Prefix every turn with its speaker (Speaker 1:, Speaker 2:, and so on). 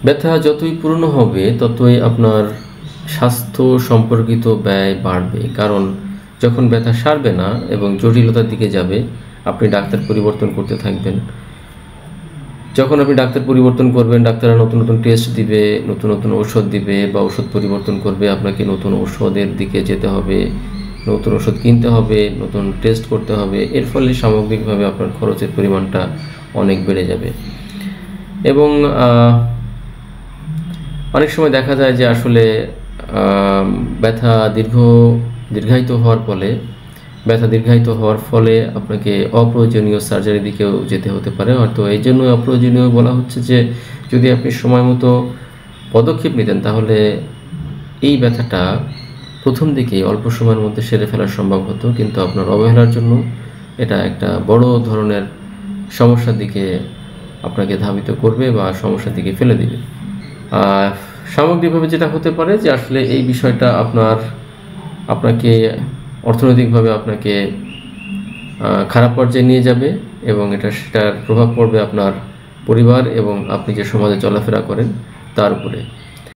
Speaker 1: ব্যথা যতই পুরনো হবে ততই আপনার স্বাস্থ্য সম্পর্কিত ব্যয় বাড়বে, কারণ যখন ব্যথা সারবে না এবং জটিলতার দিকে যাবে আপনি ডাক্তার পরিবর্তন করতে থাকবেন। যখন আপনি ডাক্তার পরিবর্তন করবেন, ডাক্তাররা নতুন নতুন টেস্ট দিবে, নতুন নতুন ঔষধ দিবে বা ওষুধ পরিবর্তন করবে, আপনাকে নতুন ঔষধের দিকে যেতে হবে, নতুন ওষুধ কিনতে হবে, নতুন টেস্ট করতে হবে। এর ফলে সামগ্রিকভাবে আপনার খরচের পরিমাণটা অনেক বেড়ে যাবে। এবং অনেক সময় দেখা যায় যে আসলে ব্যথা দীর্ঘায়িত হওয়ার ফলে আপনাকে অপ্রয়োজনীয় সার্জারির দিকেও যেতে হতে পারে। হয়তো এই জন্য অপ্রয়োজনীয় বলা হচ্ছে যে যদি আপনি সময় মতো পদক্ষেপ নিতেন তাহলে এই ব্যথাটা প্রথম দিকেই অল্প সময়ের মধ্যে সেরে ফেলা সম্ভব হতো, কিন্তু আপনার অবহেলার জন্য এটা একটা বড় ধরনের সমস্যার দিকে আপনাকে ধাবিত করবে বা সমস্যার দিকে ফেলে দিবে। সামগ্রিকভাবে যেটা হতে পারে যে আসলে এই বিষয়টা আপনাকে অর্থনৈতিকভাবে আপনাকে খারাপ পর্যায়ে নিয়ে যাবে এবং সেটার প্রভাব পড়বে আপনার পরিবার এবং আপনি যে সমাজে চলাফেরা করেন তার উপরে।